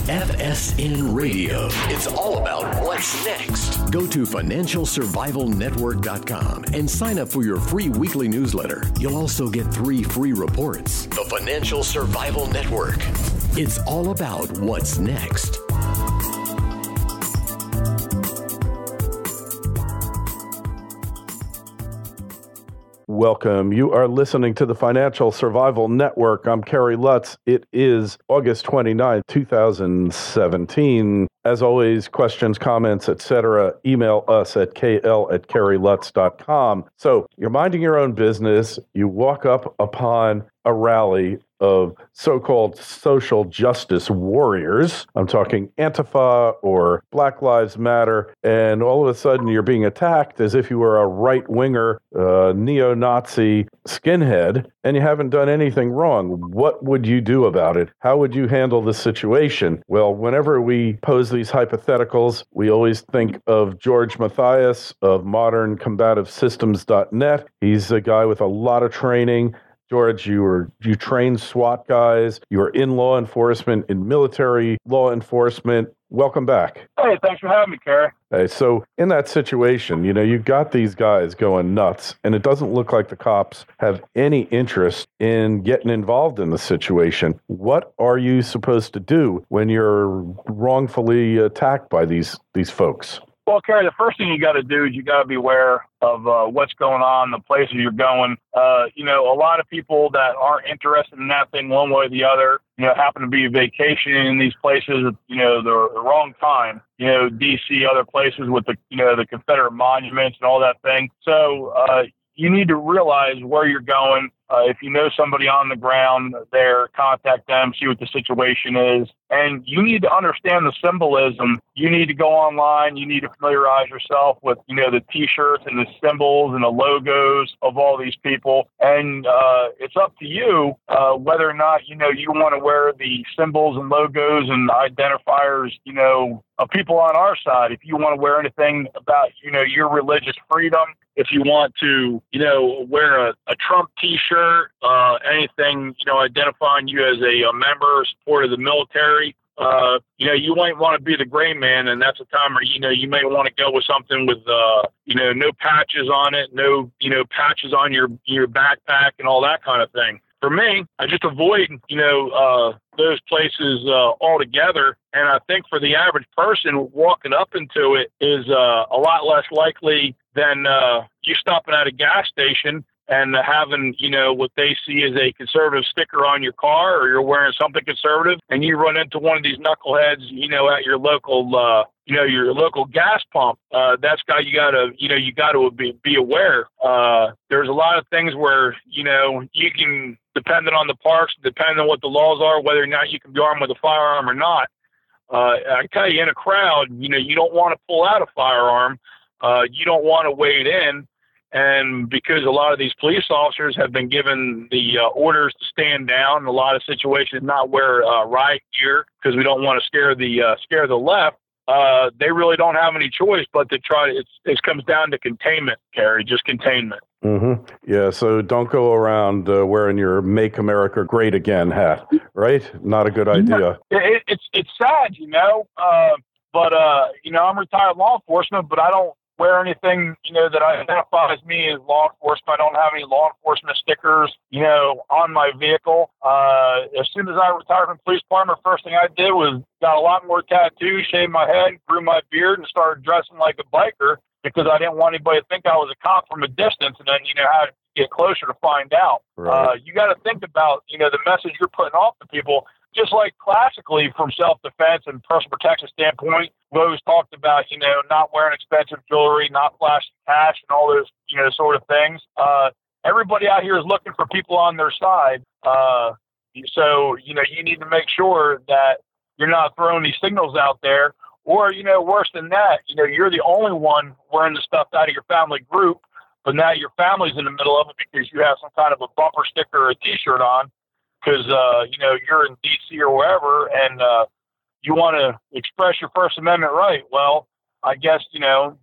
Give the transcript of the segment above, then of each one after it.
FSN Radio. It's all about what's next. Go to financialsurvivalnetwork.com and sign up for your free weekly newsletter. You'll also get 3 free reports. The Financial Survival Network. It's all about what's next. Welcome. You are listening to the Financial Survival Network. I'm Kerry Lutz. It is August 29th, 2017. As always, questions, comments, etc., email us at kl@kerrylutz.com. So you're minding your own business. You walk up upon a rally of so-called social justice warriors. I'm talking Antifa or Black Lives Matter, and all of a sudden you're being attacked as if you were a right-winger, neo-Nazi skinhead, and you haven't done anything wrong. What would you do about it? How would you handle the situation? Well, whenever we pose these hypotheticals, we always think of George Matheis of moderncombative-systems.net. He's a guy with a lot of training. George, you trained SWAT guys. You were in law enforcement, in military law enforcement. Welcome back. Hey, thanks for having me, Kerry. Hey, so in that situation, you've got these guys going nuts, and it doesn't look like the cops have any interest in getting involved in the situation. What are you supposed to do when you're wrongfully attacked by these folks? Well, Kerry, the first thing you got to do is you got to be aware of what's going on, the places you're going. A lot of people that aren't interested in that thing one way or the other, happen to be vacationing in these places at, the wrong time. D.C., other places with the Confederate monuments and all that thing. So you need to realize where you're going. If you know somebody on the ground there, contact them, see what the situation is. And you need to understand the symbolism. You need to go online. You need to familiarize yourself with, the T-shirts and the symbols and the logos of all these people. And it's up to you whether or not, you want to wear the symbols and logos and identifiers, of people on our side. If you want to wear anything about, your religious freedom, if you want to, wear a Trump T-shirt, anything, identifying you as a member or supporter of the military, you might want to be the gray man, and that's a time where, you may want to go with something with, no patches on it, no, patches on your backpack and all that kind of thing. For me, I just avoid, those places altogether. And I think for the average person, walking up into it is a lot less likely than you stopping at a gas station and having, what they see as a conservative sticker on your car, or you're wearing something conservative, and you run into one of these knuckleheads, at your local, your local gas pump. That's got you gotta be aware. There's a lot of things where, you can, depending on the parks, depending on what the laws are, whether or not you can be armed with a firearm or not. I tell you, in a crowd, you don't want to pull out a firearm. You don't want to wade in. And because a lot of these police officers have been given the orders to stand down, in a lot of situations not wear riot gear because we don't want to scare the left. They really don't have any choice but to try. It comes down to containment, Kerry, just containment. Mm-hmm. Yeah, so don't go around wearing your "Make America Great Again" hat, right? Not a good idea. It's sad, but I'm retired law enforcement, but I don't wear anything, that identifies me as law enforcement. I don't have any law enforcement stickers, on my vehicle. As soon as I retired from the police department, first thing I did was got a lot more tattoos, shaved my head, grew my beard, and started dressing like a biker because I didn't want anybody to think I was a cop from a distance, and then, had to get closer to find out. Right. You got to think about, the message you're putting off to people. Just like classically from self-defense and personal protection standpoint, we always talked about, not wearing expensive jewelry, not flashing cash and all those, sort of things. Everybody out here is looking for people on their side. So, you need to make sure that you're not throwing these signals out there. Or, worse than that, you're the only one wearing the stuff out of your family group, but now your family's in the middle of it because you have some kind of a bumper sticker or a T-shirt on. Because, you're in D.C. or wherever, and you want to express your First Amendment right. Well, I guess, do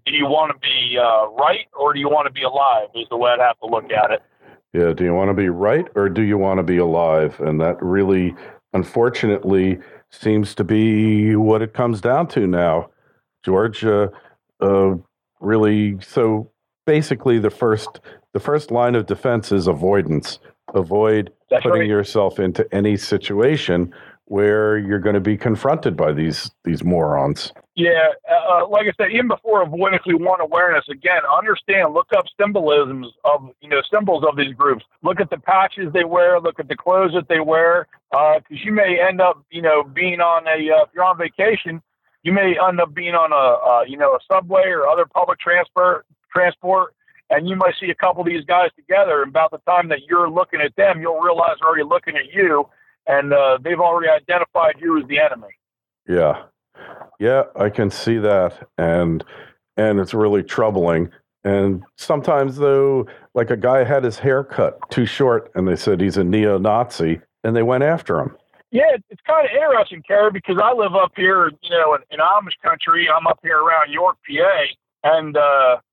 you want to be right or do you want to be alive is the way I'd have to look at it. Yeah, do you want to be right or do you want to be alive? And that really, unfortunately, seems to be what it comes down to now, George. Really, so basically, the first line of defense is avoidance. Avoid putting yourself into any situation where you're going to be confronted by these morons. Yeah, like I said, even before avoidance, we want awareness. Again, understand, look up symbols of these groups. Look at the patches they wear, look at the clothes that they wear, because you may end up, being on if you're on vacation, you may end up being on a subway or other public transport, and you might see a couple of these guys together. And about the time that you're looking at them, you'll realize they're already looking at you, and they've already identified you as the enemy. Yeah, I can see that, and it's really troubling. And sometimes, though, like a guy had his hair cut too short, and they said he's a neo-Nazi, and they went after him. Yeah, it's kind of interesting, Kerry, because I live up here, in Amish country. I'm up here around York, PA, and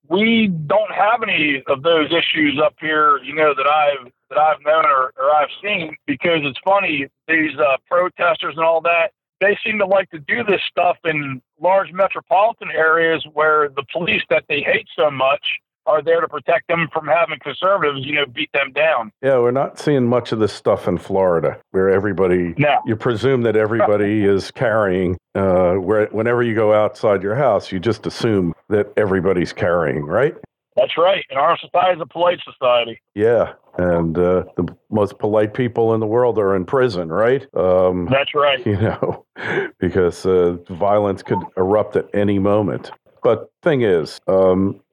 we don't have any of those issues up here, that I've known or I've seen. Because it's funny, these protesters and all that, they seem to like to do this stuff in large metropolitan areas where the police that they hate so much are there to protect them from having conservatives, beat them down. Yeah, we're not seeing much of this stuff in Florida, where you presume that everybody is carrying, whenever you go outside your house, you just assume that everybody's carrying, right? That's right. And our society is a polite society. Yeah, and the most polite people in the world are in prison, right? That's right. Because violence could erupt at any moment. But thing is,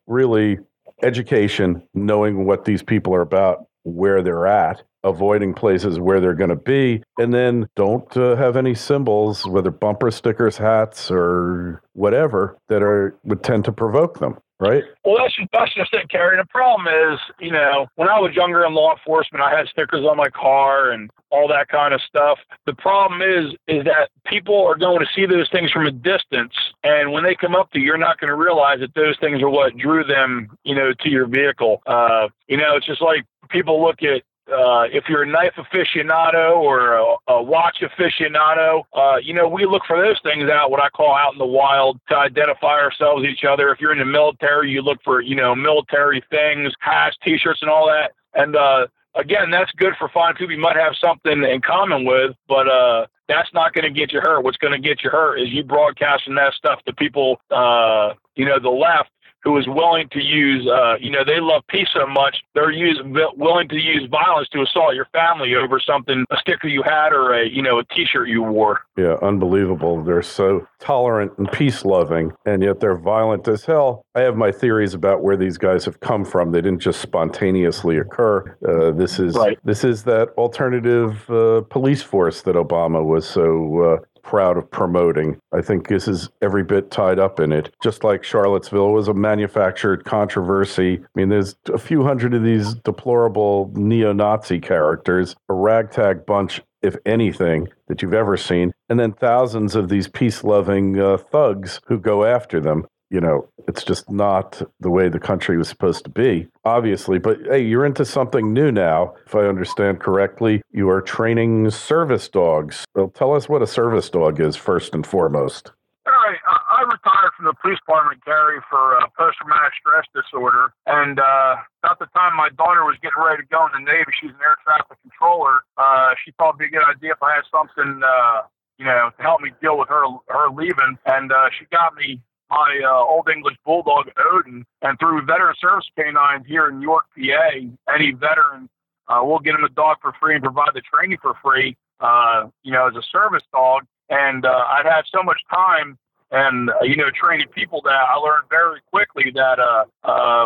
really, education, knowing what these people are about, where they're at, avoiding places where they're going to be, and then don't have any symbols, whether bumper stickers, hats, or whatever, that would tend to provoke them. Right. Well, that's just it, Kerry. The problem is, when I was younger in law enforcement, I had stickers on my car and all that kind of stuff. The problem is that people are going to see those things from a distance, and when they come up to you, you're not going to realize that those things are what drew them, to your vehicle. It's just like people look at, if you're a knife aficionado or a watch aficionado, we look for those things out, what I call out in the wild, to identify ourselves with each other. If you're in the military, you look for, military things, hats, T-shirts, and all that. And again, that's good for finding people you might have something in common with, but that's not going to get you hurt. What's going to get you hurt is you broadcasting that stuff to people, the left, who is willing to use, they love peace so much, they're willing to use violence to assault your family over something, a sticker you had or a T-shirt you wore. Yeah, unbelievable. They're so tolerant and peace-loving, and yet they're violent as hell. I have my theories about where these guys have come from. They didn't just spontaneously occur. This is that alternative police force that Obama was so proud of promoting. I think this is every bit tied up in it. Just like Charlottesville was a manufactured controversy. I mean, there's a few hundred of these deplorable neo-Nazi characters, a ragtag bunch, if anything, that you've ever seen, and then thousands of these peace-loving thugs who go after them. It's just not the way the country was supposed to be, obviously. But, hey, you're into something new now. If I understand correctly, you are training service dogs. Well, tell us what a service dog is, first and foremost. All right. I retired from the police department, Gary, for post-traumatic stress disorder. And about the time my daughter was getting ready to go in the Navy, she's an air traffic controller. She thought it'd be a good idea if I had something, to help me deal with her leaving. And she got me my Old English Bulldog, Odin, and through Veteran Service Canine here in York, PA, any veteran, we'll get him a dog for free and provide the training for free, as a service dog. And I'd had so much time and, training people that I learned very quickly that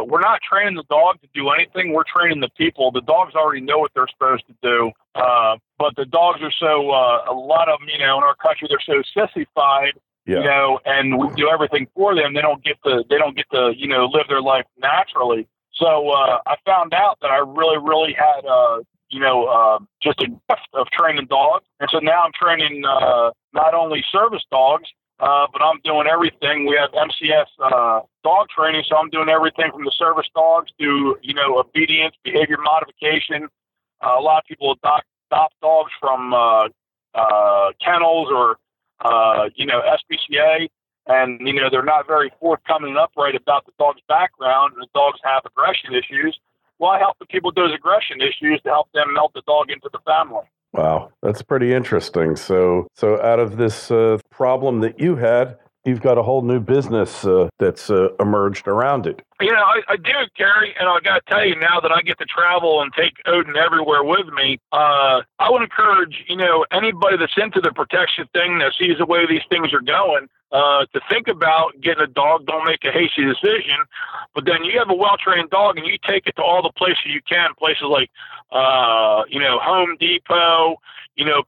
we're not training the dog to do anything. We're training the people. The dogs already know what they're supposed to do. But the dogs are so, a lot of them, in our country, they're so sissified. Yeah. And we do everything for them. They don't get to, live their life naturally. So I found out that I really, really had, just a gift of training dogs. And so now I'm training not only service dogs, but I'm doing everything. We have MCS dog training, so I'm doing everything from the service dogs to, obedience, behavior modification. A lot of people adopt dogs from kennels or SPCA, and, they're not very forthcoming and upright about the dog's background, and the dogs have aggression issues. Well, I help the people with those aggression issues to help them melt the dog into the family. Wow, that's pretty interesting. So out of this problem that you had, you've got a whole new business that's emerged around it. I do, Gary, and I got to tell you, now that I get to travel and take Odin everywhere with me, I would encourage, anybody that's into the protection thing, that sees the way these things are going, to think about getting a dog. Don't make a hasty decision, but then you have a well-trained dog and you take it to all the places you can, places like, Home Depot,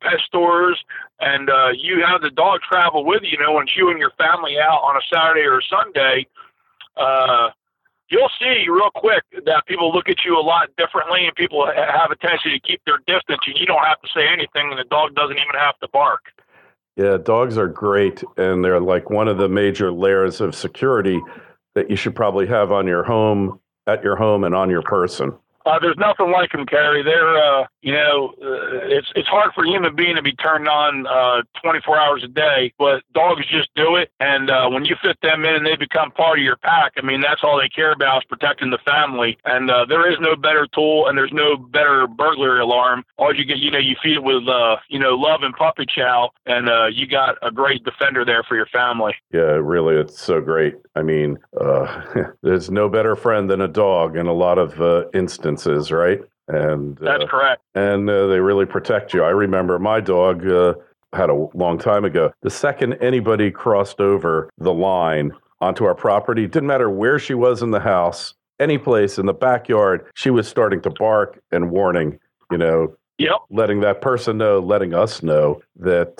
pet stores, and you have the dog travel with you, and you and your family out on a Saturday or a Sunday, you'll see real quick that people look at you a lot differently, and people have a tendency to keep their distance, and you don't have to say anything, and the dog doesn't even have to bark. Yeah, dogs are great, and they're like one of the major layers of security that you should probably have on your home, at your home, and on your person. There's nothing like them, Carrie. They're, it's hard for a human being to be turned on 24 hours a day, but dogs just do it. And when you fit them in and they become part of your pack, that's all they care about is protecting the family. And there is no better tool, and there's no better burglary alarm. All you get, you feed it with, love and puppy chow, and you got a great defender there for your family. Yeah, really, it's so great. There's no better friend than a dog in a lot of instances, right? And that's correct. And they really protect you. I remember my dog had a long time ago. The second anybody crossed over the line onto our property, didn't matter where she was in the house, any place in the backyard, she was starting to bark and warning, Yep. letting that person know, letting us know that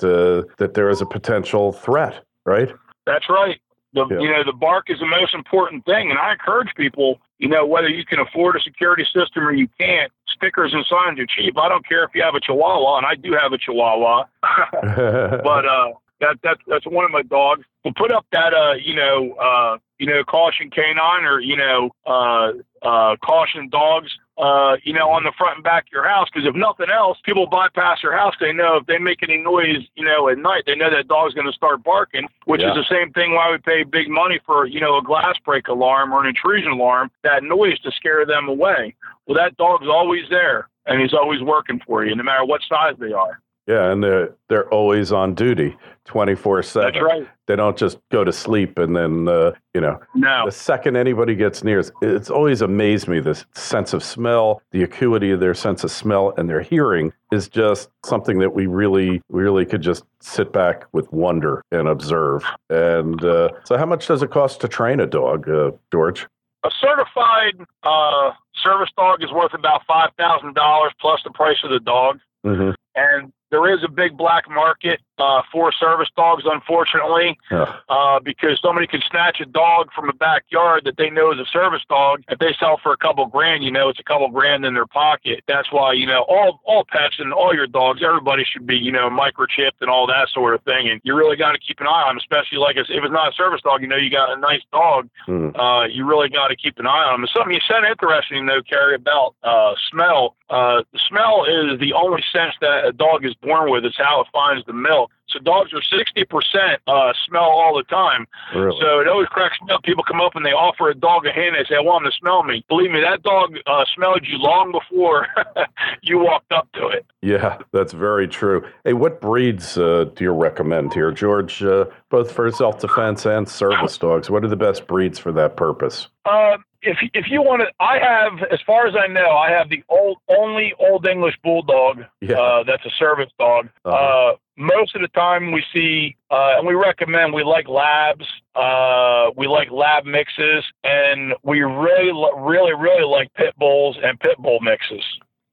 that there is a potential threat, right? That's right. The bark is the most important thing. And I encourage people, whether you can afford a security system or you can't, stickers and signs are cheap. I don't care if you have a Chihuahua, and I do have a Chihuahua, but that's one of my dogs. We'll put up that, caution canine or, caution dogs, on the front and back of your house. Because if nothing else, people bypass your house. They know if they make any noise, at night, they know that dog's going to start barking, which is the same thing why we pay big money for, a glass break alarm or an intrusion alarm, that noise to scare them away. Well, that dog's always there, and he's always working for you, no matter what size they are. Yeah, and they're always on duty, 24/7. That's right. They don't just go to sleep and then, No. The second anybody gets near, it's always amazed me, this sense of smell, the acuity of their sense of smell and their hearing is just something that we really could just sit back with wonder and observe. And so how much does it cost to train a dog, George? A certified service dog is worth about $5,000 plus the price of the dog. Mm-hmm. And there is a big black market for service dogs, unfortunately, because somebody can snatch a dog from a backyard that they know is a service dog. If they sell for a couple grand, it's a couple grand in their pocket. That's why, all pets and all your dogs, everybody should be, microchipped and all that sort of thing. And you really got to keep an eye on them, especially if it's not a service dog, you got a nice dog. You really got to keep an eye on them. And something you said interesting, though, Carrie, about smell. The smell is the only sense that a dog is born with. It's how it finds the milk. So dogs are 60% smell all the time. Really? So it always cracks me up. People come up and they offer a dog a hand. They say, I want him to smell me. Believe me, that dog smelled you long before you walked up to it. Yeah, that's very true. Hey, what breeds do you recommend here, George, both for self-defense and service dogs? What are the best breeds for that purpose? If you want to, I have, as far as I know, I have the only Old English Bulldog that's a service dog. Most of the time we see, and we recommend, we like labs, we like lab mixes, and we really like pit bulls and pit bull mixes.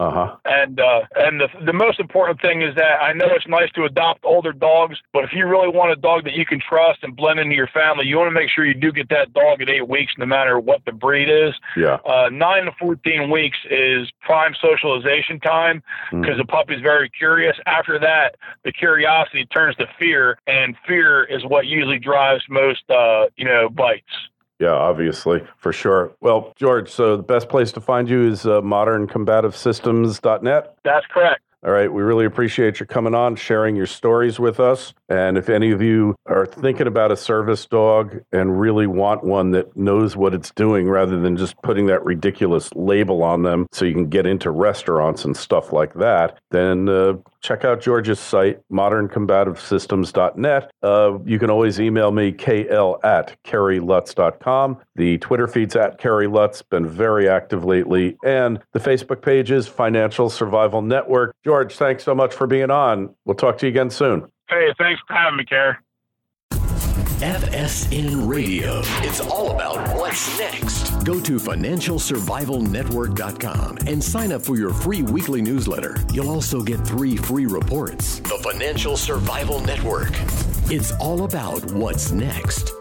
And the most important thing is that I know it's nice to adopt older dogs, but if you really want a dog that you can trust and blend into your family, you want to make sure you do get that dog at 8 weeks, no matter what the breed is. 9 to 14 weeks is prime socialization time because the puppy's very curious. After that, the curiosity turns to fear, and fear is what usually drives most, bites. Yeah, obviously, for sure. Well, George, so the best place to find you is moderncombativesystems.net? That's correct. All right. We really appreciate you coming on, sharing your stories with us. And if any of you are thinking about a service dog and really want one that knows what it's doing rather than just putting that ridiculous label on them so you can get into restaurants and stuff like that, then check out George's site, moderncombativesystems.net. You can always email me, kl@kerrylutz.com. The Twitter feed's @KerryLutz, been very active lately. And the Facebook page is Financial Survival Network. George, thanks so much for being on. We'll talk to you again soon. Hey, thanks for having me, Kerry. FSN Radio. It's all about what's next. Go to financialsurvivalnetwork.com and sign up for your free weekly newsletter. You'll also get 3 free reports. The Financial Survival Network. It's all about what's next.